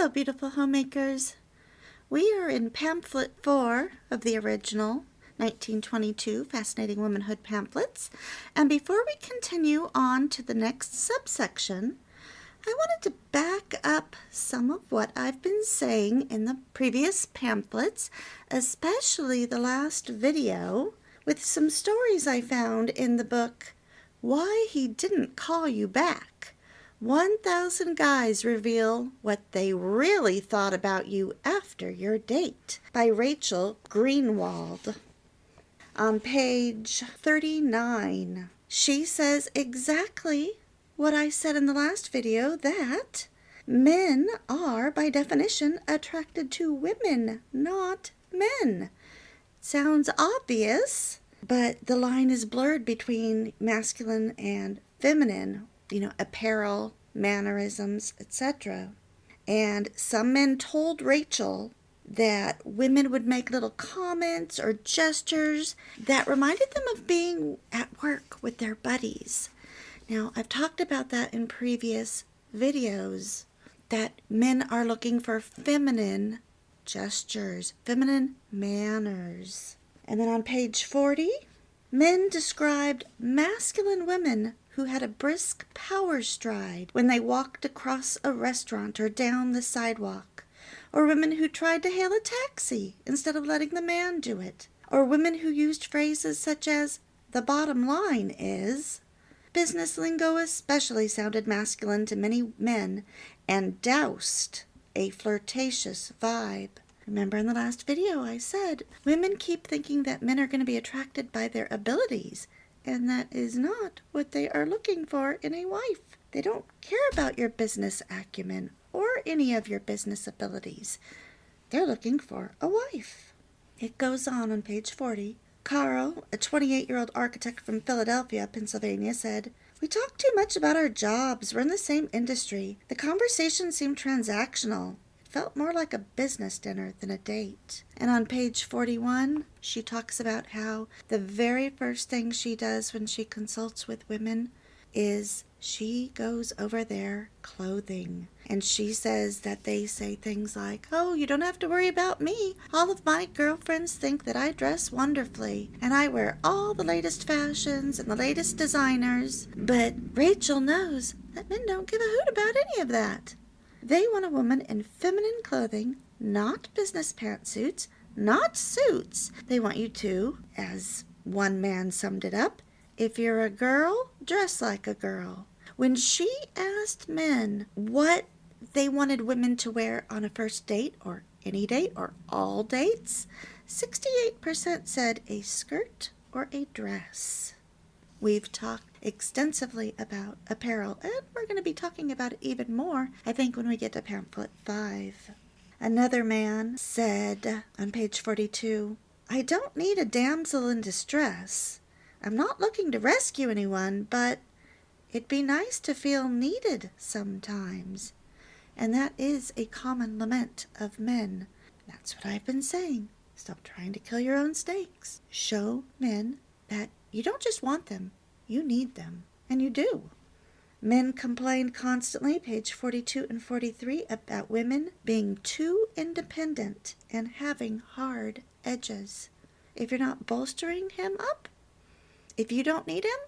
Hello, beautiful homemakers. We are in Pamphlet 4 of the original 1922 Fascinating Womanhood pamphlets. And before we continue on to the next subsection, I wanted to back up some of what I've been saying in the previous pamphlets, especially the last video, with some stories I found in the book, Why He Didn't Call You Back. 1,000 Guys Reveal What They Really Thought About You After Your Date by Rachel Greenwald. On page 39, she says exactly what I said in the last video, that men are, by definition, attracted to women, not men. Sounds obvious, but the line is blurred between masculine and feminine, apparel, mannerisms, etc. And some men told Rachel that women would make little comments or gestures that reminded them of being at work with their buddies. Now, I've talked about that in previous videos, that men are looking for feminine gestures, feminine manners. And then on page 40, men described masculine women who had a brisk power stride when they walked across a restaurant or down the sidewalk, or women who tried to hail a taxi instead of letting the man do it, or women who used phrases such as, "The bottom line is." Business lingo especially sounded masculine to many men and doused a flirtatious vibe. Remember in the last video I said, women keep thinking that men are going to be attracted by their abilities, and that is not what they are looking for in a wife. They don't care about your business acumen or any of your business abilities. They're looking for a wife. It goes on page 40. Carl, a 28-year-old architect from Philadelphia, Pennsylvania, said, "We talk too much about our jobs. We're in the same industry. The conversation seemed transactional. Felt more like a business dinner than a date." And on page 41, she talks about how the very first thing she does when she consults with women is she goes over their clothing. And she says that they say things like, "Oh, you don't have to worry about me. All of my girlfriends think that I dress wonderfully, and I wear all the latest fashions and the latest designers." But Rachel knows that men don't give a hoot about any of that. They want a woman in feminine clothing, not business pantsuits, not suits. They want you to, as one man summed it up, "If you're a girl, dress like a girl." When she asked men what they wanted women to wear on a first date, or any date, or all dates, 68% said a skirt or a dress. We've talked extensively about apparel, and we're going to be talking about it even more, I think, when we get to pamphlet 5. Another man said on page 42, "I don't need a damsel in distress. I'm not looking to rescue anyone, but it'd be nice to feel needed sometimes." And that is a common lament of men. That's what I've been saying. Stop trying to kill your own snakes. Show men that you don't just want them, you need them. And you do. Men complained constantly, page 42 and 43, about women being too independent and having hard edges. If you're not bolstering him up, if you don't need him,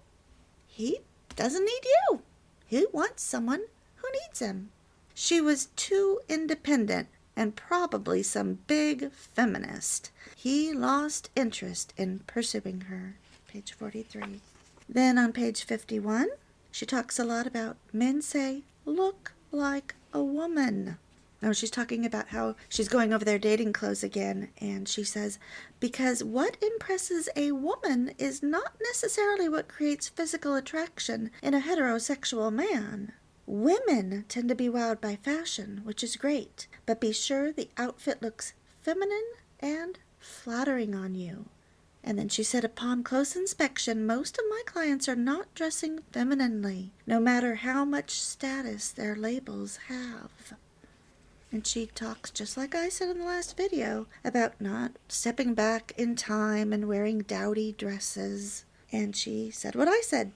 he doesn't need you. He wants someone who needs him. She was too independent and probably some big feminist. He lost interest in pursuing her. Page 43. Then on page 51, she talks a lot about men say, "Look like a woman." Now she's talking about how she's going over their dating clothes again, and she says, because what impresses a woman is not necessarily what creates physical attraction in a heterosexual man. Women tend to be wowed by fashion, which is great, but be sure the outfit looks feminine and flattering on you. And then she said, upon close inspection, most of my clients are not dressing femininely, no matter how much status their labels have. And she talks, just like I said in the last video, about not stepping back in time and wearing dowdy dresses. And she said what I said.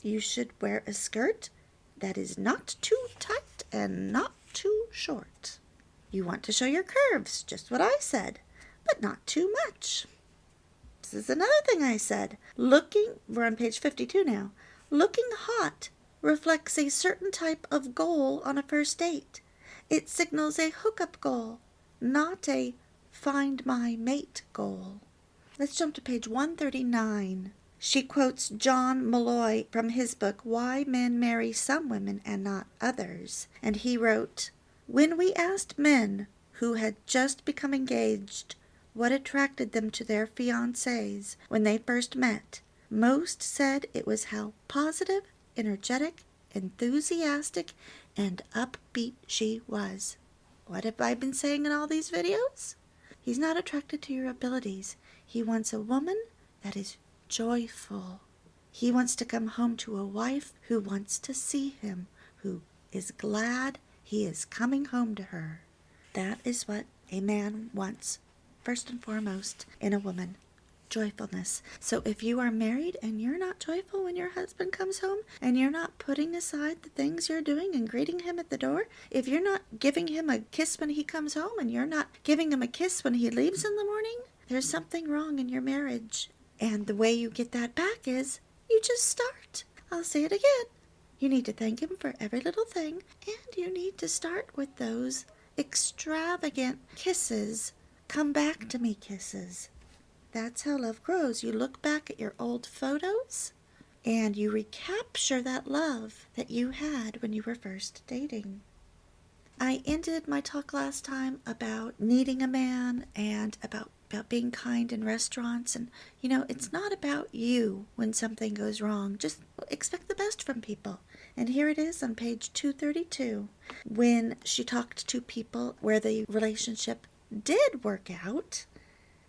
You should wear a skirt that is not too tight and not too short. You want to show your curves, just what I said, but not too much. This is another thing I said. We're on page 52 now. Looking hot reflects a certain type of goal on a first date. It signals a hookup goal, not a find my mate goal. Let's jump to page 139. She quotes John Malloy from his book, Why Men Marry Some Women and Not Others. And he wrote, when we asked men who had just become engaged what attracted them to their fiancés when they first met, most said it was how positive, energetic, enthusiastic, and upbeat she was. What have I been saying in all these videos? He's not attracted to your abilities. He wants a woman that is joyful. He wants to come home to a wife who wants to see him, who is glad he is coming home to her. That is what a man wants, first and foremost, in a woman. Joyfulness. So if you are married and you're not joyful when your husband comes home, and you're not putting aside the things you're doing and greeting him at the door, if you're not giving him a kiss when he comes home and you're not giving him a kiss when he leaves in the morning, there's something wrong in your marriage. And the way you get that back is you just start. I'll say it again. You need to thank him for every little thing, and you need to start with those extravagant kisses. Come back to me kisses. That's how love grows. You look back at your old photos and you recapture that love that you had when you were first dating. I ended my talk last time about needing a man and about being kind in restaurants. And, it's not about you when something goes wrong. Just expect the best from people. And here it is on page 232, when she talked to people where the relationship did work out.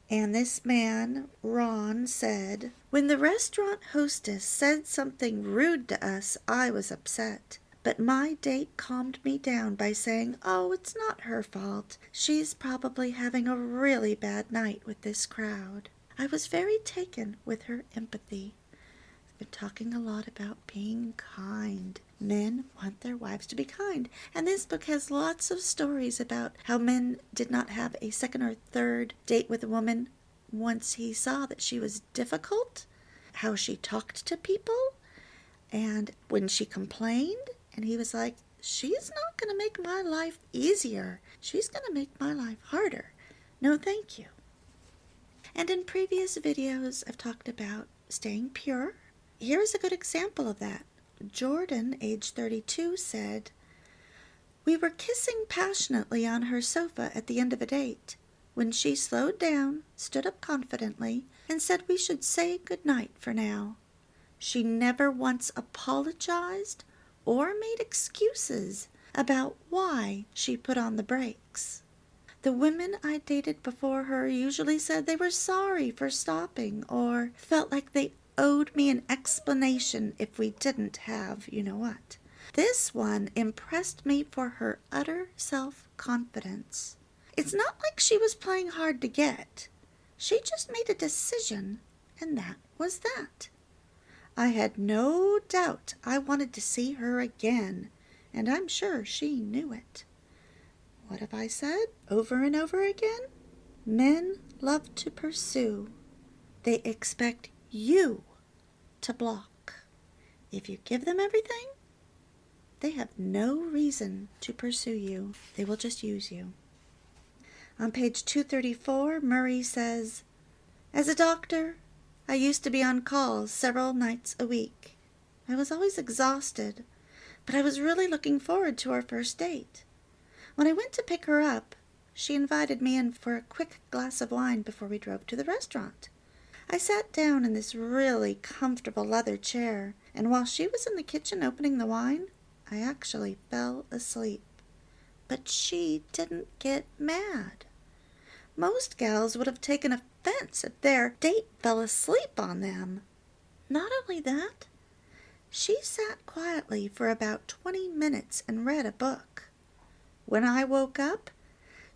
And this man, Ron, said, when the restaurant hostess said something rude to us, I was upset. But my date calmed me down by saying, oh, it's not her fault. She's probably having a really bad night with this crowd. I was very taken with her empathy. I've been talking a lot about being kind. Men want their wives to be kind. And this book has lots of stories about how men did not have a second or third date with a woman once he saw that she was difficult, how she talked to people, and when she complained, and he was like, she's not going to make my life easier. She's going to make my life harder. No, thank you. And in previous videos, I've talked about staying pure. Here's a good example of that. Jordan, age 32, said, we were kissing passionately on her sofa at the end of a date when she slowed down, stood up confidently, and said we should say good night for now. She never once apologized or made excuses about why she put on the brakes. The women I dated before her usually said they were sorry for stopping or felt like they owed me an explanation if we didn't have you-know-what. This one impressed me for her utter self-confidence. It's not like she was playing hard to get. She just made a decision, and that was that. I had no doubt I wanted to see her again, and I'm sure she knew it. What have I said over and over again? Men love to pursue. They expect you to block. If you give them everything, they have no reason to pursue you. They will just use you. On page 234, Murray says, as a doctor, I used to be on call several nights a week. I was always exhausted, but I was really looking forward to our first date. When I went to pick her up, she invited me in for a quick glass of wine before we drove to the restaurant. I sat down in this really comfortable leather chair, and while she was in the kitchen opening the wine, I actually fell asleep. But she didn't get mad. Most gals would have taken offense if their date fell asleep on them. Not only that, she sat quietly for about 20 minutes and read a book. When I woke up,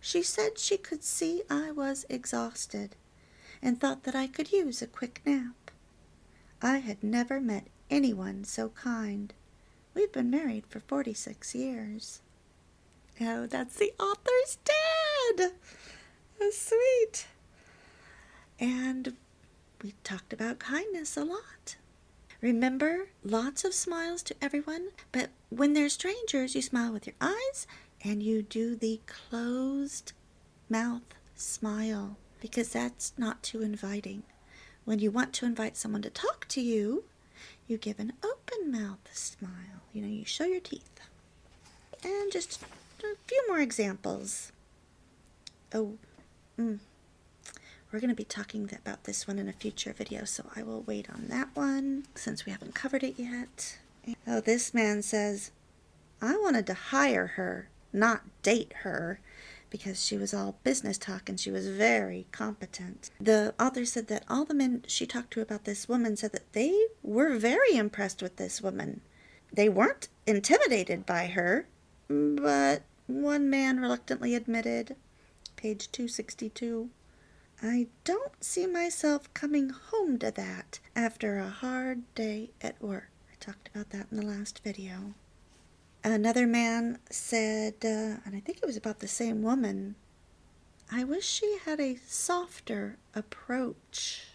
she said she could see I was exhausted and thought that I could use a quick nap. I had never met anyone so kind. We've been married for 46 years. Oh, that's the author's dad. Oh, sweet. And we talked about kindness a lot. Remember, lots of smiles to everyone, but when they're strangers, you smile with your eyes and you do the closed mouth smile because that's not too inviting. When you want to invite someone to talk to you, you give an open mouth smile. You show your teeth. And just a few more examples. Oh, we're going to be talking about this one in a future video, so I will wait on that one since we haven't covered it yet. Oh, this man says, I wanted to hire her, not date her, because she was all business talk and she was very competent. The author said that all the men she talked to about this woman said that they were very impressed with this woman. They weren't intimidated by her, but one man reluctantly admitted, page 262, I don't see myself coming home to that after a hard day at work. I talked about that in the last video. Another man said, and I think it was about the same woman, I wish she had a softer approach.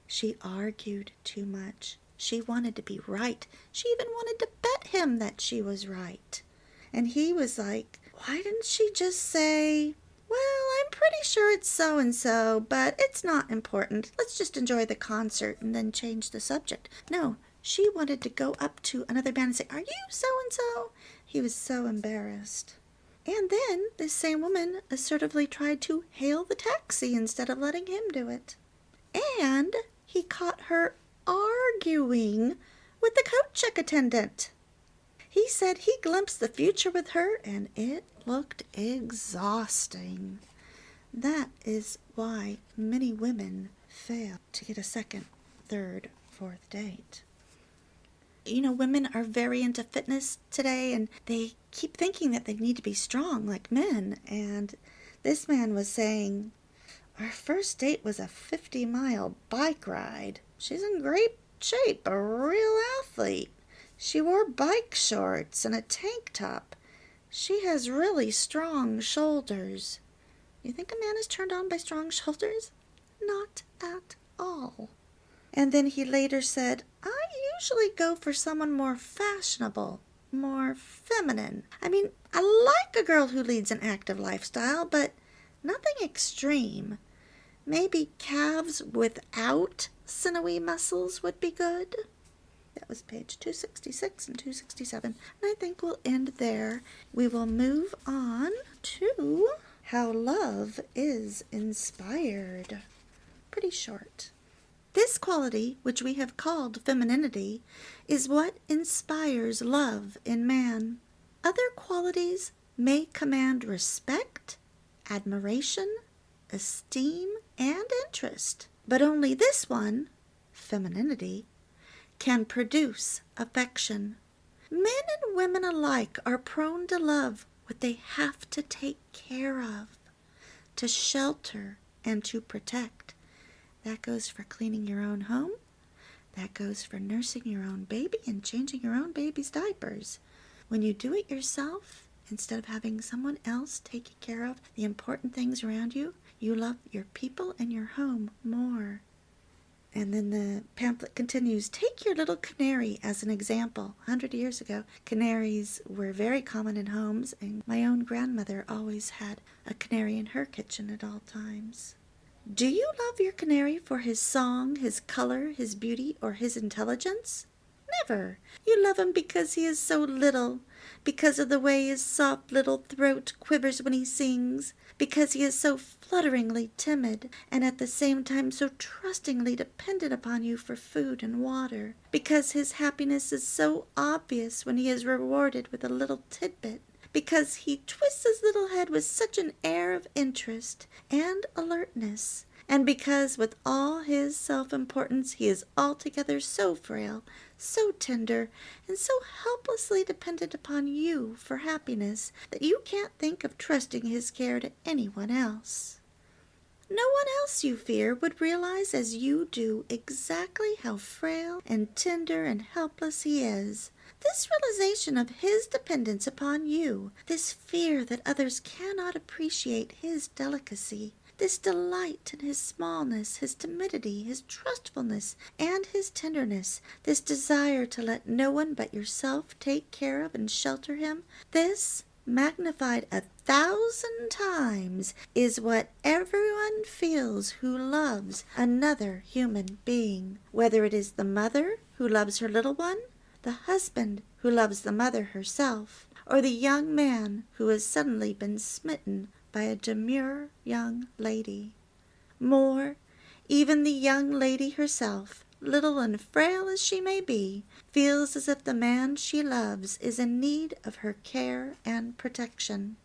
She argued too much. She wanted to be right. She even wanted to bet him that she was right. And he was like, why didn't she just say, well, I'm pretty sure it's so-and-so, but it's not important. Let's just enjoy the concert and then change the subject. No, she wanted to go up to another man and say, are you so-and-so? He was so embarrassed. And then this same woman assertively tried to hail the taxi instead of letting him do it. And he caught her arguing with the coat check attendant. He said he glimpsed the future with her, and it looked exhausting. That is why many women fail to get a second, third, fourth date. Women are very into fitness today, and they keep thinking that they need to be strong like men. And this man was saying, our first date was a 50-mile bike ride. She's in great shape, a real athlete. She wore bike shorts and a tank top. She has really strong shoulders. You think a man is turned on by strong shoulders? Not at all. And then he later said, I usually go for someone more fashionable, more feminine. I like a girl who leads an active lifestyle, but nothing extreme. Maybe calves without sinewy muscles would be good. That was page 266 and 267. And I think we'll end there. We will move on to how love is inspired. Pretty short. This quality, which we have called femininity, is what inspires love in man. Other qualities may command respect, admiration, esteem, and interest, but only this one, femininity, can produce affection. Men and women alike are prone to love what they have to take care of, to shelter, and to protect. That goes for cleaning your own home. That goes for nursing your own baby and changing your own baby's diapers. When you do it yourself, instead of having someone else taking care of the important things around you, you love your people and your home more. And then the pamphlet continues, take your little canary as an example. 100 years ago, canaries were very common in homes, and my own grandmother always had a canary in her kitchen at all times. Do you love your canary for his song, his color, his beauty, or his intelligence? Never. You love him because he is so little, because of the way his soft little throat quivers when he sings, because he is so flutteringly timid, and at the same time so trustingly dependent upon you for food and water, because his happiness is so obvious when he is rewarded with a little tidbit, because he twists his little head with such an air of interest and alertness, and because with all his self-importance he is altogether so frail, so tender, and so helplessly dependent upon you for happiness that you can't think of trusting his care to anyone else. No one else you fear would realize as you do exactly how frail and tender and helpless he is. This realization of his dependence upon you, this fear that others cannot appreciate his delicacy, this delight in his smallness, his timidity, his trustfulness, and his tenderness, this desire to let no one but yourself take care of and shelter him, this, magnified 1,000 times, is what everyone feels who loves another human being, whether it is the mother who loves her little one, the husband who loves the mother herself, or the young man who has suddenly been smitten by a demure young lady. More, even the young lady herself, little and frail as she may be, feels as if the man she loves is in need of her care and protection.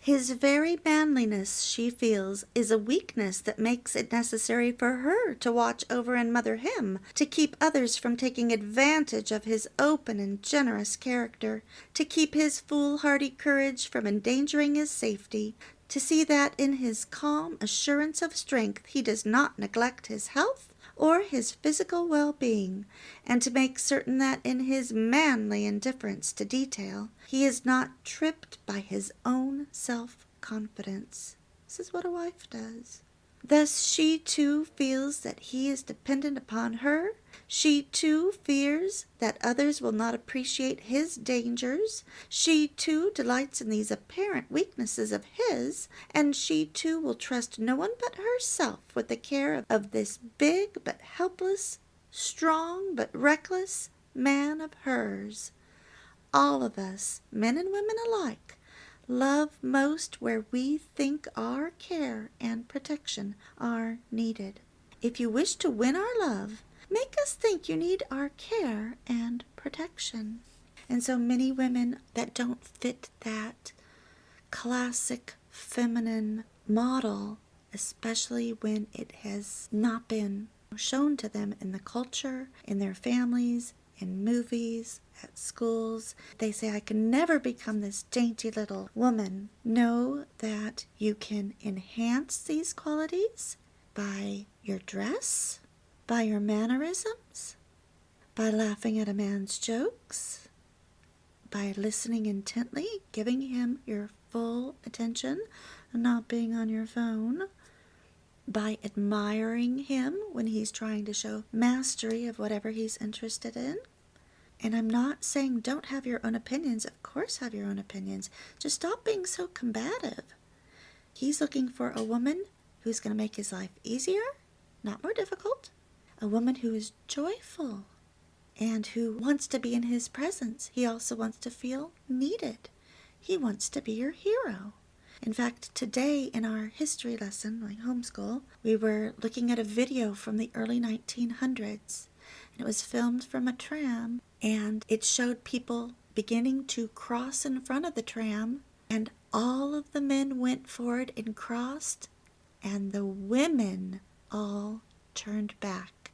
His very manliness, she feels, is a weakness that makes it necessary for her to watch over and mother him, to keep others from taking advantage of his open and generous character, to keep his foolhardy courage from endangering his safety, to see that in his calm assurance of strength he does not neglect his health or his physical well-being, and to make certain that in his manly indifference to detail he is not tripped by his own self-confidence. This is what a wife does. Thus she too feels that he is dependent upon her. She too fears that others will not appreciate his dangers. She too delights in these apparent weaknesses of his, and she too will trust no one but herself with the care of this big but helpless, strong but reckless man of hers. All of us, men and women alike, love most where we think our care and protection are needed. If you wish to win our love, make us think you need our care and protection. And so many women that don't fit that classic feminine model, especially when it has not been shown to them in the culture, in their families, in movies, at schools. They say, I can never become this dainty little woman. Know that you can enhance these qualities by your dress, by your mannerisms, by laughing at a man's jokes, by listening intently, giving him your full attention, and not being on your phone, by admiring him when he's trying to show mastery of whatever he's interested in. And I'm not saying don't have your own opinions. Of course have your own opinions. Just stop being so combative. He's looking for a woman who's going to make his life easier, not more difficult. A woman who is joyful and who wants to be in his presence. He also wants to feel needed. He wants to be your hero. In fact, today in our history lesson, my homeschool, we were looking at a video from the early 1900s. It was filmed from a tram, and it showed people beginning to cross in front of the tram, and all of the men went forward and crossed, and the women all turned back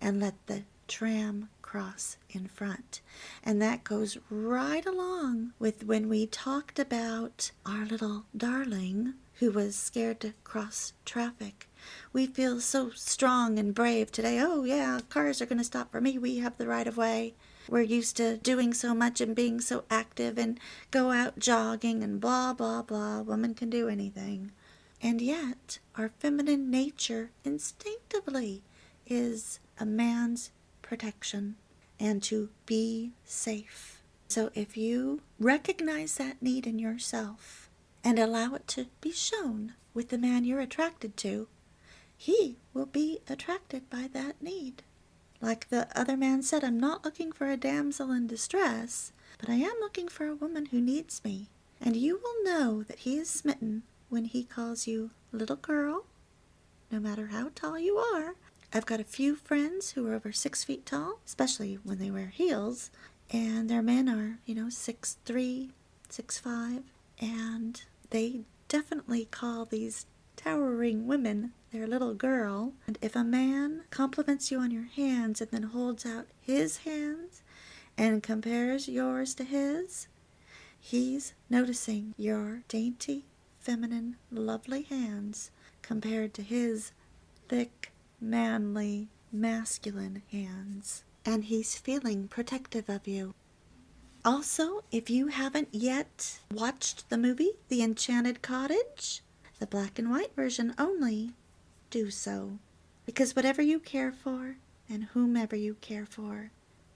and let the tram cross in front. And that goes right along with when we talked about our little darling who was scared to cross traffic. We feel so strong and brave today. Oh yeah, cars are going to stop for me. We have the right of way. We're used to doing so much and being so active and go out jogging and blah, blah, blah. Women can do anything. And yet, our feminine nature instinctively is a man's protection and to be safe. So if you recognize that need in yourself and allow it to be shown with the man you're attracted to, he will be attracted by that need. Like the other man said, I'm not looking for a damsel in distress, but I am looking for a woman who needs me. And you will know that he is smitten when he calls you little girl, no matter how tall you are. I've got a few friends who are over 6 feet tall, especially when they wear heels, and their men are, 6'3", 6'5", and they definitely call these towering women their little girl. And if a man compliments you on your hands and then holds out his hands and compares yours to his, he's noticing your dainty, feminine, lovely hands compared to his thick, manly, masculine hands. And he's feeling protective of you. Also, if you haven't yet watched the movie, The Enchanted Cottage, the black and white version only, do so. Because whatever you care for and whomever you care for,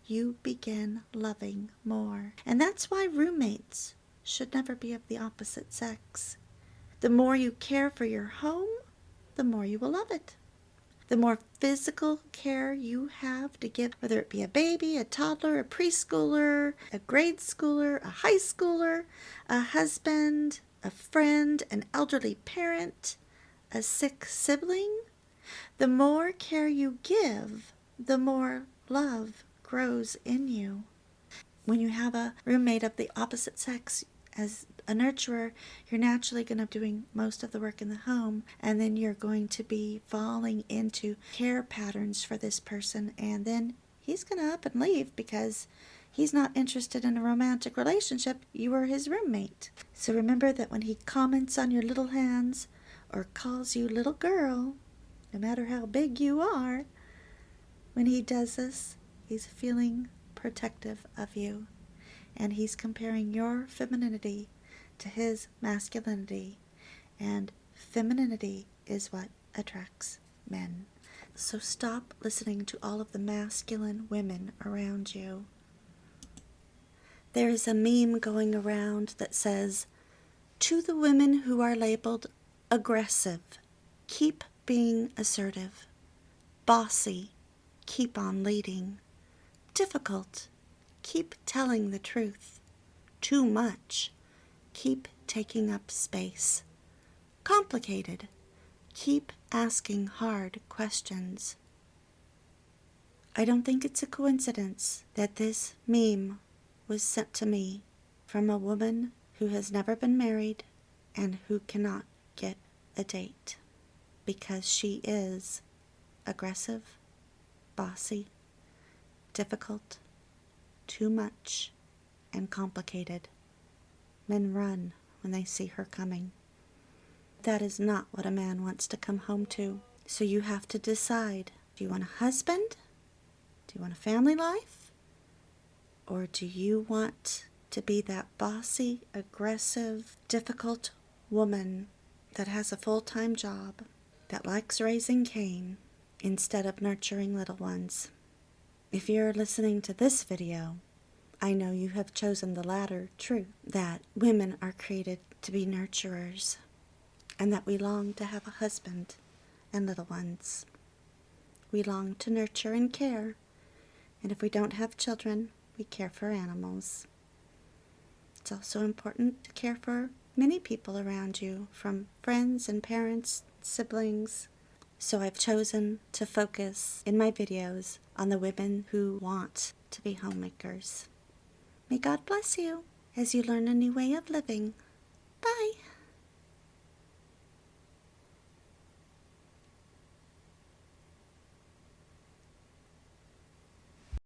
you begin loving more. And that's why roommates should never be of the opposite sex. The more you care for your home, the more you will love it. The more physical care you have to give, whether it be a baby, a toddler, a preschooler, a grade schooler, a high schooler, a husband, a friend, an elderly parent, a sick sibling, the more care you give, the more love grows in you. When you have a roommate of the opposite sex, as a nurturer, you're naturally going to be doing most of the work in the home, and then you're going to be falling into care patterns for this person, and then he's going to up and leave because he's not interested in a romantic relationship. You are his roommate. So remember that when he comments on your little hands or calls you little girl, no matter how big you are, when he does this, he's feeling protective of you. And he's comparing your femininity to his masculinity. And femininity is what attracts men. So stop listening to all of the masculine women around you. There is a meme going around that says, "To the women who are labeled aggressive, keep being assertive. Bossy, keep on leading. Difficult, keep telling the truth. Too much, keep taking up space. Complicated, keep asking hard questions." I don't think it's a coincidence that this meme was sent to me from a woman who has never been married and who cannot get a date, because she is aggressive, bossy, difficult, too much, and complicated. Men run when they see her coming. That is not what a man wants to come home to. So you have to decide, do you want a husband? Do you want a family life? Or do you want to be that bossy, aggressive, difficult woman that has a full-time job, that likes raising Cain instead of nurturing little ones? If you're listening to this video, I know you have chosen the latter truth, that women are created to be nurturers, and that we long to have a husband and little ones. We long to nurture and care, and if we don't have children, we care for animals. It's also important to care for many people around you, from friends and parents, siblings. So I've chosen to focus in my videos on the women who want to be homemakers. May God bless you as you learn a new way of living. Bye.